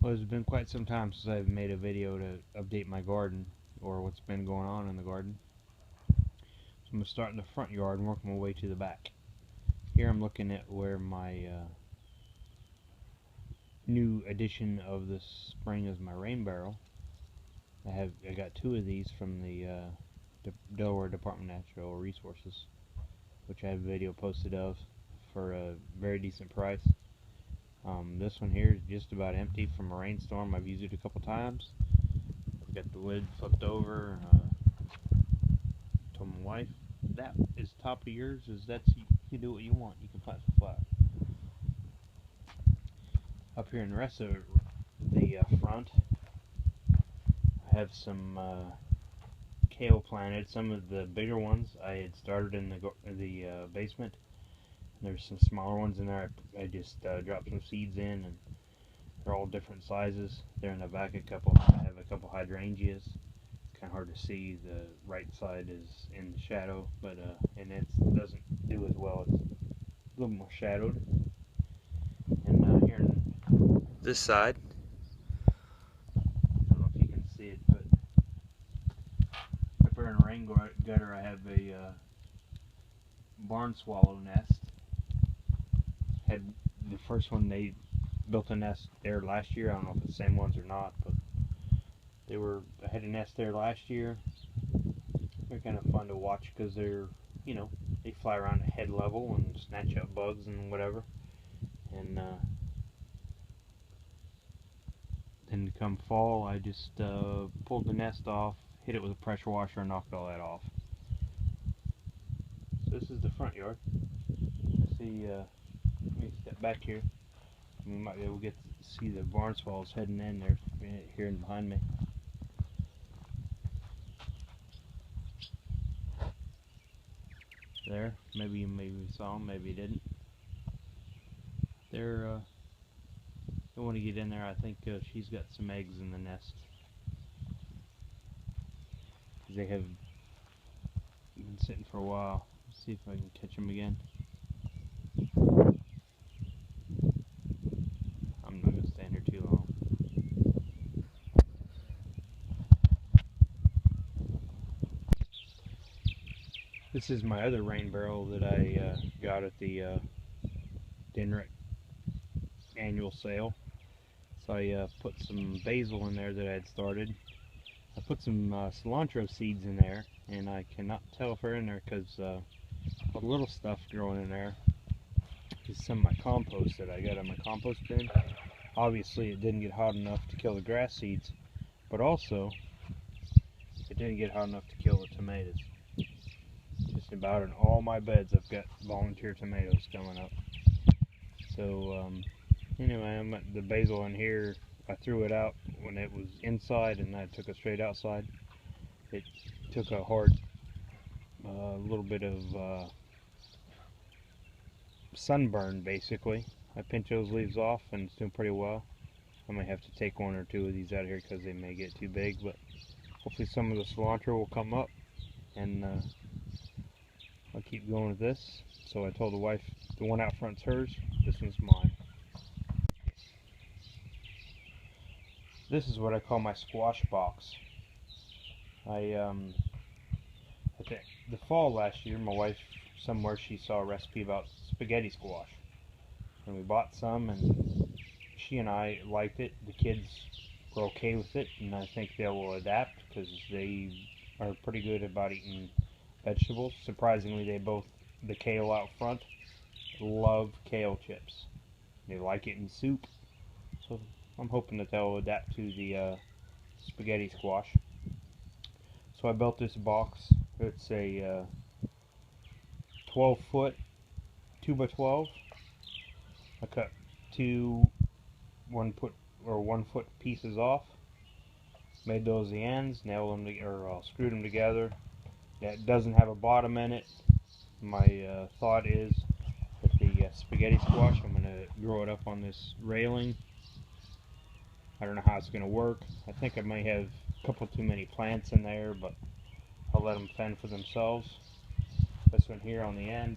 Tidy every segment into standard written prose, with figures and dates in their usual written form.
Well, it's been quite some time since I've made a video to update my garden or what's been going on in the garden. So I'm going to start in the front yard and work my way to the back. Here I'm looking at where my new addition of this spring is my rain barrel. I got two of these from the Delaware Department of Natural Resources, which I have a video posted of for a very decent price. This one here is just about empty from a rainstorm. I've used it a couple times. I've got the lid flipped over. Told my wife, that is top of yours. You do what you want. You can plant some flowers. Up here in the rest of the front, I have some kale planted. Some of the bigger ones I had started in the basement. There's some smaller ones in there. I just dropped some seeds in, and they're all different sizes. They're in the back. I have a couple hydrangeas. It's kind of hard to see. The right side is in the shadow, but and it doesn't do as well. It's a little more shadowed. And here on this side, I don't know if you can see it, but up here in the rain gutter, I have a barn swallow nest. Had the first one, they built a nest there last year. I don't know if it's the same ones or not, but I had a nest there last year. They're kind of fun to watch because they fly around at head level and snatch up bugs and whatever. And then come fall, I just pulled the nest off, hit it with a pressure washer, and knocked all that off. So this is the front yard. See, let me step back here. We might be able to see the barn swallows heading in there, here and behind me. There, maybe you saw them, maybe you didn't. They want to get in there. I think she's got some eggs in the nest. They have been sitting for a while. Let's see if I can catch them again. I'm not going to stand here too long. This is my other rain barrel that I got at the Denrick annual sale. So I put some basil in there that I had started. I put some cilantro seeds in there, and I cannot tell if they're in there because all the little stuff growing in there is some of my compost that I got in my compost bin. Obviously it didn't get hot enough to kill the grass seeds, but also it didn't get hot enough to kill the tomatoes. Just about in all my beds I've got volunteer tomatoes coming up. So anyway, the basil in here, I threw it out when it was inside, and I took it straight outside. It took a hard little bit of sunburn, basically. I pinched those leaves off, and it's doing pretty well. I might have to take one or two of these out here because they may get too big, but hopefully some of the cilantro will come up, and I'll keep going with this. So I told the wife, the one out front's hers, this one's mine. This is what I call my squash box. I think the fall last year, my wife, somewhere she saw a recipe about spaghetti squash, and we bought some, and she and I liked it. The kids were okay with it, and I think they will adapt because they are pretty good about eating vegetables. Surprisingly, the kale out front, love kale chips. They like it in soup, so I'm hoping that they'll adapt to the spaghetti squash. So I built this box. It's a 12-foot 2x12. I cut two 1 foot pieces off, made those the ends, nailed them or screwed them together. That doesn't have a bottom in it. My thought is that the spaghetti squash, I'm going to grow it up on this railing. I don't know how it's going to work. I think I may have a couple too many plants in there, but I'll let them fend for themselves. This one here on the end,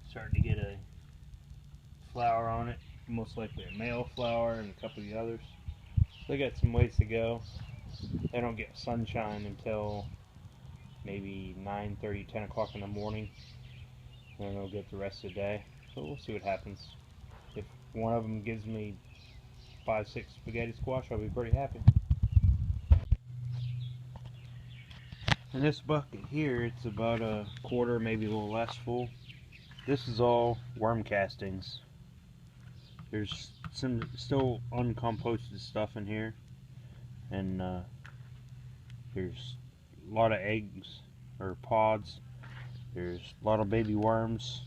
starting to get a flower on it. most likely a male flower and a couple of the others. They got some ways to go. They don't get sunshine until maybe 9:30, 10 o'clock in the morning, and then they'll get the rest of the day. So we'll see what happens. If one of them gives me 5, 6 spaghetti squash, I'll be pretty happy. In this bucket here, it's about a quarter, maybe a little less full. This is all worm castings. There's some still uncomposted stuff in here, and there's a lot of eggs or pods. There's a lot of baby worms.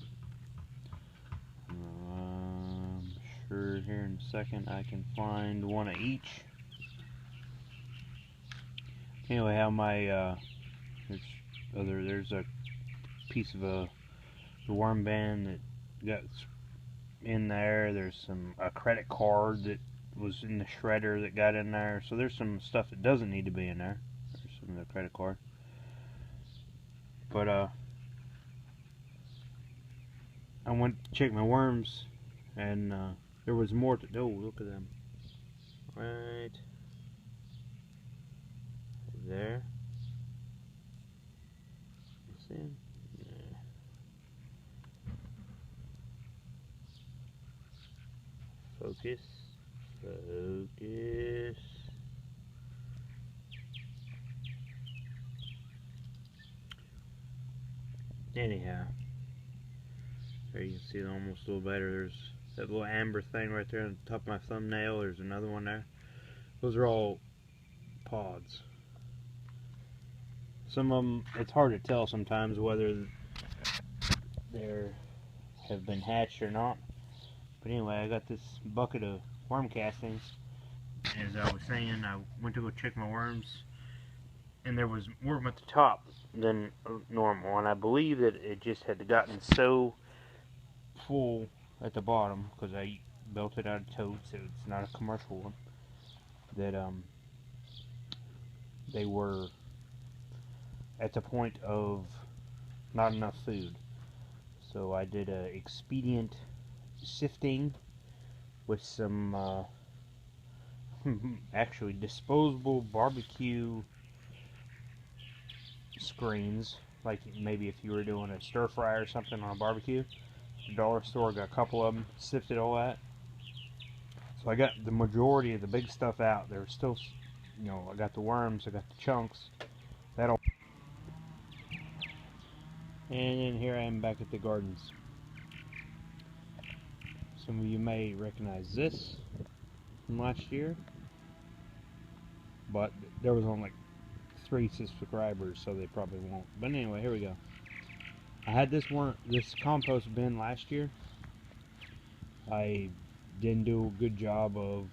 I'm sure here in a second I can find one of each. Anyway, how my there's a piece of the worm band that got in there. There's a credit card that was in the shredder that got in there. So there's some stuff that doesn't need to be in there. There's some of the credit card. But I went to check my worms, and there was more to do. Oh, look at them. Right there. See them? Yeah. Focus. Focus. Anyhow, there you can see it almost a little better. There's that little amber thing right there on the top of my thumbnail. There's another one there. Those are all pods. Some of them, it's hard to tell sometimes whether they have been hatched or not. But anyway, I got this bucket of worm castings. As I was saying, I went to go check my worms, and there was worm at the top than normal, and I believe that it just had gotten so full at the bottom, because I built it out of totes, so it's not a commercial one, that they were at the point of not enough food. So I did a expedient sifting with some actually disposable barbecue screens, like maybe if you were doing a stir fry or something on a barbecue. The dollar store got a couple of them, sifted all that. So I got the majority of the big stuff out. There's still, you know, I got the worms, I got the chunks. That'll. And then here I am back at the gardens. Some of you may recognize this from last year, but there was only like 3 subscribers, so they probably won't. But anyway, here we go. I had this compost bin last year. I didn't do a good job of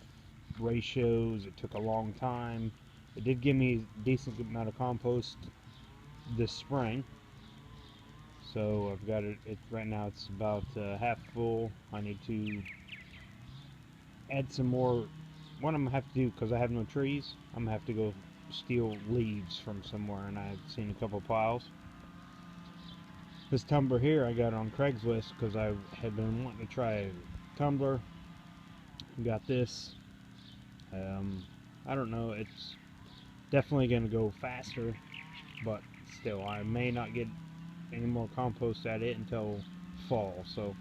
ratios. It took a long time. It did give me a decent amount of compost this spring. So I've got it right now. It's about half full. I need to add some more. What I'm gonna have to do, because I have no trees, I'm gonna have to go steal leaves from somewhere, and I've seen a couple piles. This tumbler here I got on Craigslist because I had been wanting to try a tumbler. Got this. I don't know, it's definitely going to go faster, but still, I may not get any more compost at it until fall, so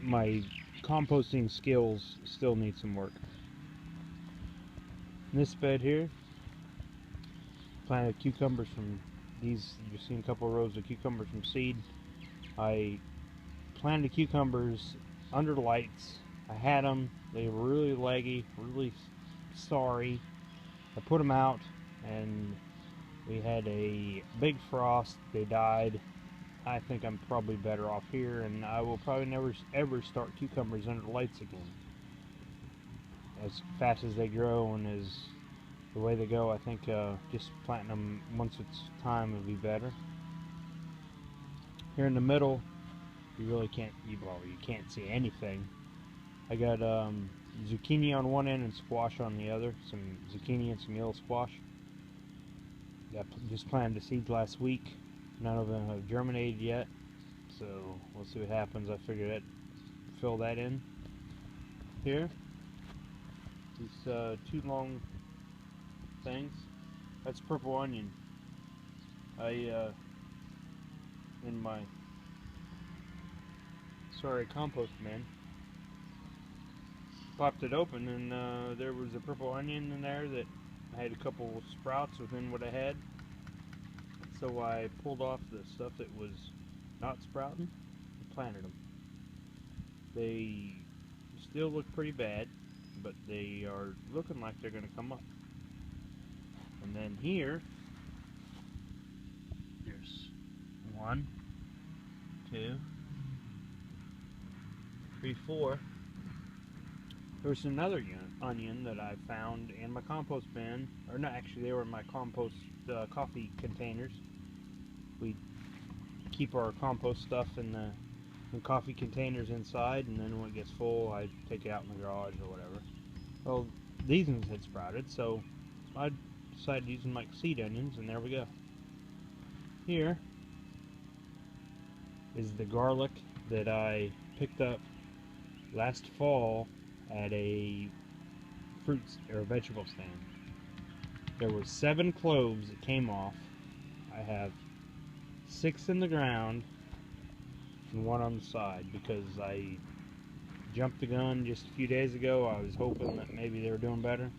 my composting skills still need some work. In this bed here, planted cucumbers from these. You've seen a couple of rows of cucumbers from seed. I planted cucumbers under the lights. I had them. They were really leggy, really sorry. I put them out, and we had a big frost. They died. I think I'm probably better off here, and I will probably never ever start cucumbers under the lights again. As fast as they grow and as the way they go, I think just planting them once it's time would be better. Here in the middle, you really can't, well, you can't see anything. I got zucchini on one end and squash on the other. Some zucchini and some yellow squash. I just planted the seeds last week. None of them have germinated yet, so we'll see what happens. I figure that fill that in here. These two long things. That's purple onion. I in my compost bin, popped it open, and there was a purple onion in there that I had a couple sprouts within what I had. So I pulled off the stuff that was not sprouting and planted them. They still look pretty bad, but they are looking like they're going to come up. And then here, there's 1, 2, 3, 4. There's another onion that I found in my compost bin, or no, actually they were in my compost coffee containers. We keep our compost stuff in coffee containers inside, and then when it gets full, I take it out in the garage or whatever. Well, these ones had sprouted, so I decided to use them like seed onions, and there we go. Here is the garlic that I picked up last fall at a fruit or vegetable stand. There were 7 cloves that came off. I have 6 in the ground and 1 on the side because I jumped the gun just a few days ago. I was hoping that maybe they were doing better.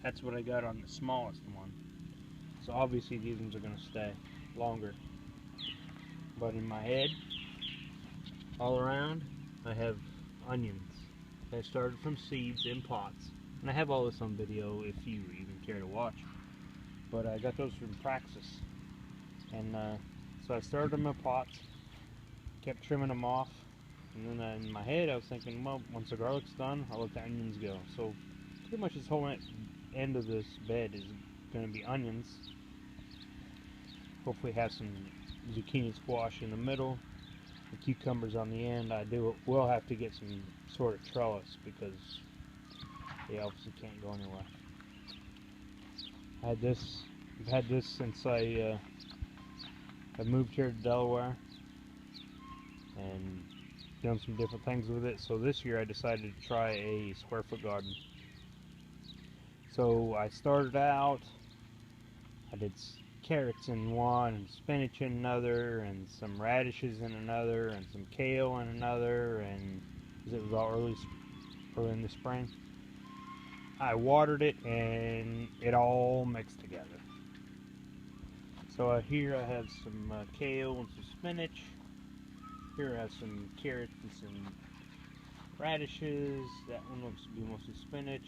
That's what I got on the smallest one. So obviously these ones are going to stay longer. But in my head, all around, I have onions. I started from seeds in pots. And I have all this on video if you even care to watch. But I got those from Praxis. And so I started them in pots, kept trimming them off. And then in my head I was thinking, well, once the garlic's done, I'll let the onions go. So pretty much this whole end of this bed is going to be onions. Hopefully have some zucchini squash in the middle. The cucumbers on the end. Will have to get some sort of trellis because they obviously can't go anywhere. I've had this since I moved here to Delaware and done some different things with it. So this year I decided to try a square foot garden. So I started out, I did carrots in one, and spinach in another, and some radishes in another, and some kale in another, and it was all early in the spring. I watered it and it all mixed together. So here I have some kale and some spinach. Here I have some carrots and some radishes. That one looks to be mostly spinach,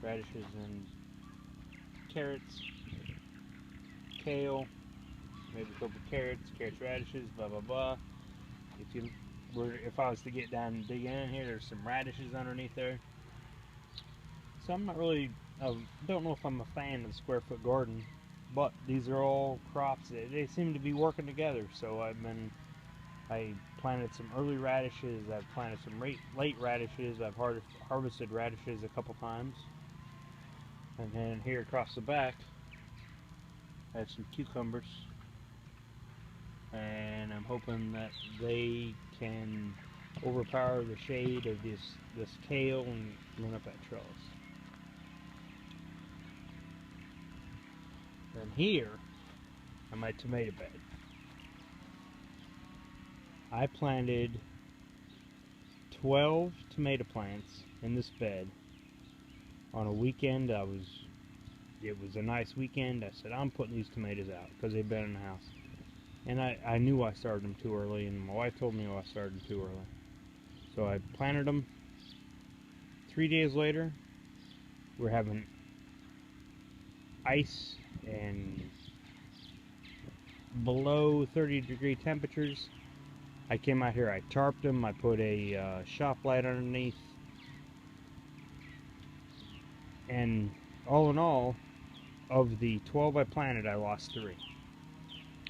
radishes and carrots, kale, maybe a couple carrots, radishes, blah blah blah. If I was to get down and dig in here, there's some radishes underneath there. So I'm not really, don't know if I'm a fan of the square foot garden, but these are all crops that they seem to be working together. So I planted some early radishes, I've planted some late radishes, I've harvested radishes a couple times. And then here across the back, I have some cucumbers. And I'm hoping that they can overpower the shade of this kale and run up that trellis. And here are my tomato bed. I planted 12 tomato plants in this bed on a weekend. It was a nice weekend. I said, I'm putting these tomatoes out because they've been in the house. And I knew I started them too early, and my wife told me I started them too early. So I planted them. 3 days later, we're having ice and below 30-degree temperatures. I came out here, I tarped them, I put a shop light underneath, and all in all, of the 12 I planted, I lost 3.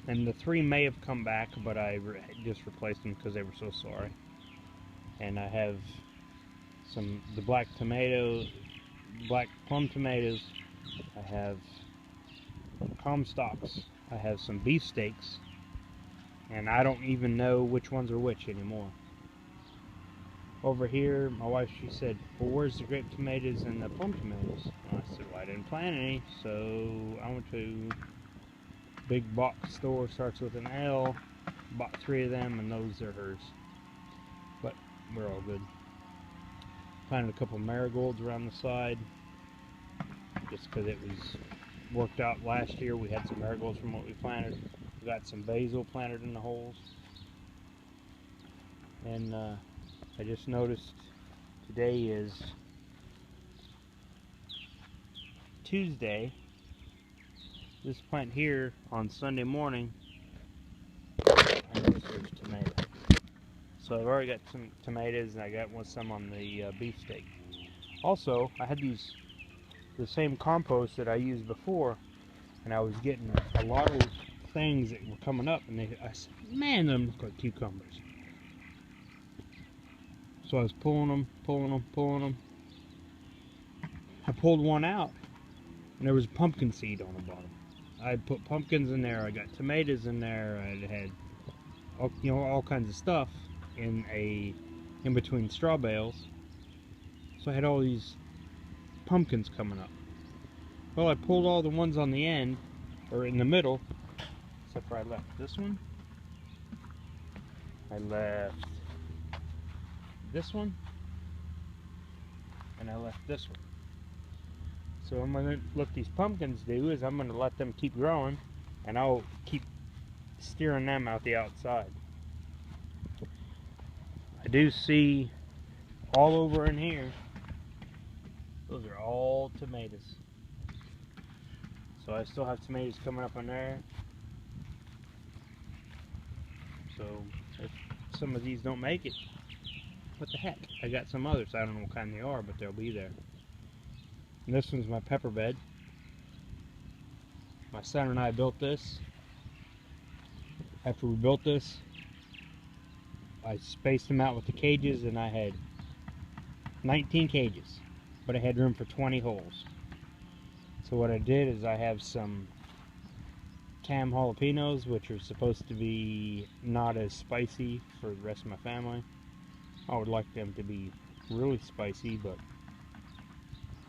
And the 3 may have come back, but I just replaced them because they were so sorry. And I have the black plum tomatoes. I have comstocks. I have some beefsteaks. and I don't even know which ones are which anymore. Over here, my wife, she said, well, where's the grape tomatoes and the plum tomatoes? And I said, well, I didn't plant any, so I went to big box store, starts with an L, bought 3 of them, and those are hers. But we're all good. Planted a couple marigolds around the side, just because it was worked out last year. We had some marigolds from what we planted. We got some basil planted in the holes. And I just noticed today is Tuesday. This plant here on Sunday morning, I noticed there's tomato. So I've already got some tomatoes, and I got some on the beefsteak. Also, I had the same compost that I used before, and I was getting a lot of things that were coming up, and I said, man, them look like cucumbers. So I was pulling them. I pulled one out, and there was a pumpkin seed on the bottom. I had put pumpkins in there. I got tomatoes in there. I had all kinds of stuff in between straw bales. So I had all these pumpkins coming up. Well, I pulled all the ones on the end, or in the middle, except for I left this one. I left this one, and I left this one. So I'm gonna, what these pumpkins do is I'm gonna let them keep growing, and I'll keep steering them out the outside. I do see all over in here, those are all tomatoes. So I still have tomatoes coming up in there. So if some of these don't make it, what the heck? I got some others. I don't know what kind they are, but they'll be there. And this one's my pepper bed. My son and I built this. After we built this, I spaced them out with the cages, and I had 19 cages, but I had room for 20 holes. So what I did is I have some canned jalapenos, which are supposed to be not as spicy for the rest of my family. I would like them to be really spicy, but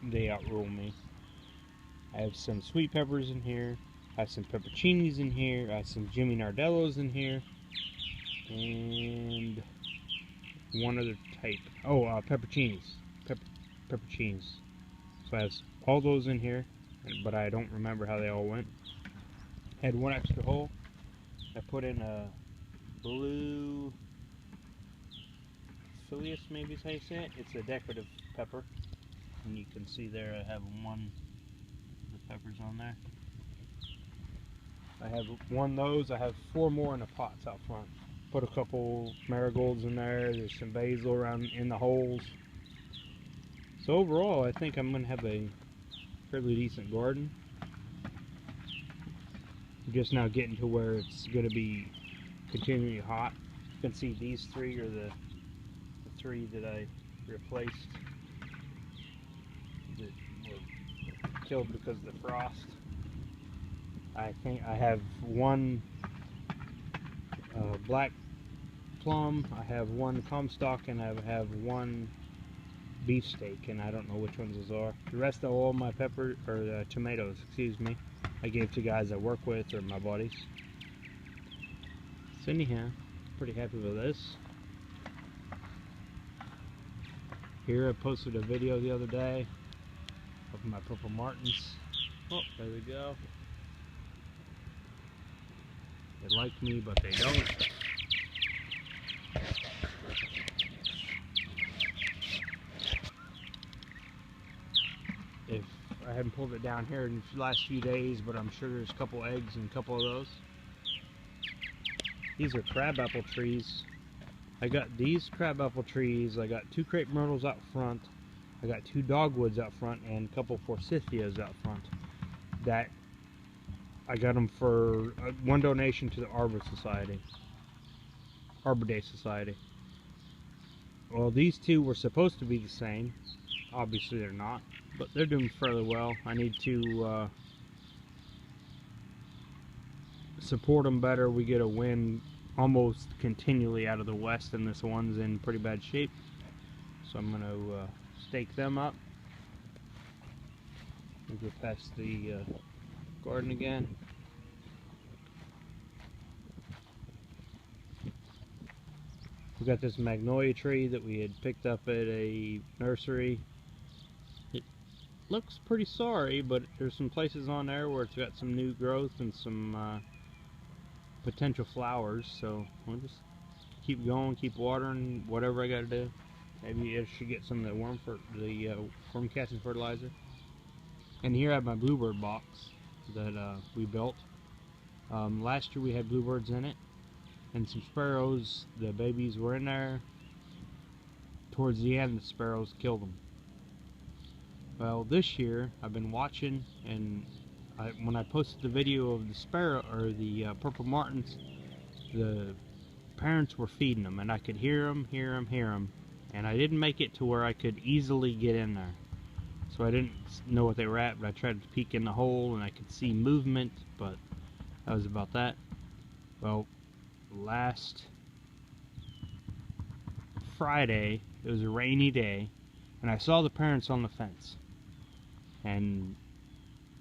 they outrule me. I have some sweet peppers in here. I have some pepperoncinis in here. I have some Jimmy Nardellos in here. And one other type. Oh, pepperoncinis. Pepperoncinis. So I have all those in here, but I don't remember how they all went. Had one extra hole. I put in a blue Filius, maybe is how you say it. It's a decorative pepper. And you can see there I have one of the peppers on there. I have one of those. I have 4 more in the pots out front. Put a couple marigolds in there. There's some basil around in the holes. So overall, I think I'm going to have a fairly decent garden. I'm just now getting to where it's going to be continually hot. You can see these 3 are the 3 that I replaced that were killed because of the frost. I think I have one black plum, I have one comstock, and I have one beefsteak, and I don't know which ones those are. The rest of all my tomatoes, excuse me, I gave to guys I work with or my buddies. So anyhow, pretty happy with this. Here I posted a video the other day of my purple martins. Oh, there we go. They like me, but they don't. If I haven't pulled it down here in the last few days, but I'm sure there's a couple eggs in a couple of those. These are crabapple trees. I got these crabapple trees. I got 2 crepe myrtles out front. I got 2 dogwoods out front and a couple forsythias out front. That I got them for one donation to the Arbor Day Society. Well, these 2 were supposed to be the same. Obviously they're not, but they're doing fairly well. I need to support them better. We get a wind almost continually out of the west, and this one's in pretty bad shape. So I'm going to stake them up. We'll go past the garden again. We got this magnolia tree that we had picked up at a nursery. It looks pretty sorry, but there's some places on there where it's got some new growth and some potential flowers. So we'll just keep going, keep watering, whatever I got to do. Maybe it should get some of the worm catching fertilizer. And here I have my bluebird box that we built. Last year we had bluebirds in it, and some sparrows. The babies were in there. Towards the end, the sparrows killed them. Well, this year I've been watching, and when I posted the video of the sparrow or the purple martins, the parents were feeding them, and I could hear them, and I didn't make it to where I could easily get in there. So I didn't know what they were at, but I tried to peek in the hole and I could see movement, but that was about that. Well, last Friday, it was a rainy day, and I saw the parents on the fence.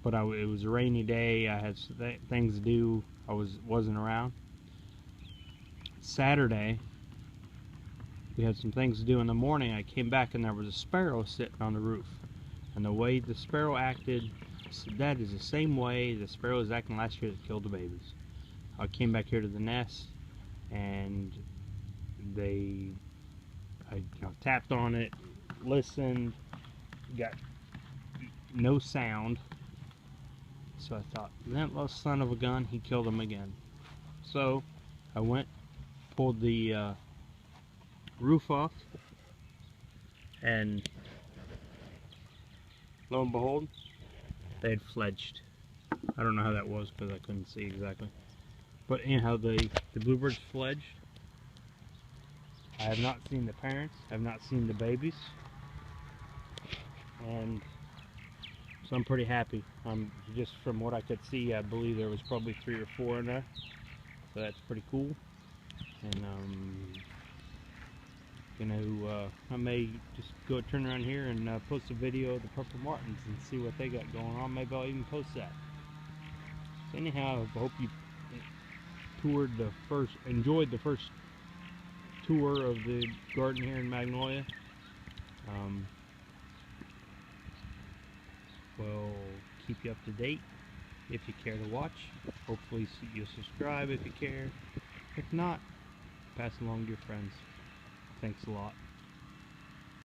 But it was a rainy day, I had things to do, I wasn't around. Saturday, we had some things to do in the morning. I came back and there was a sparrow sitting on the roof. And the way the sparrow acted, that is the same way the sparrow was acting last year that killed the babies. I came back here to the nest, and I tapped on it, listened, got no sound. So I thought, that little son of a gun, he killed them again. So I went, pulled the roof off, and lo and behold, they had fledged. I don't know how that was because I couldn't see exactly. But anyhow, the bluebirds fledged. I have not seen the parents. I have not seen the babies. And so I'm pretty happy. Just from what I could see, I believe there was probably 3 or 4 in there. So that's pretty cool. And I may just go turn around here and post a video of the purple martins and see what they got going on. Maybe I'll even post that. So anyhow, I hope you enjoyed the first tour of the garden here in Magnolia. We'll keep you up to date if you care to watch. Hopefully you'll subscribe if you care. If not, pass along to your friends. Thanks a lot.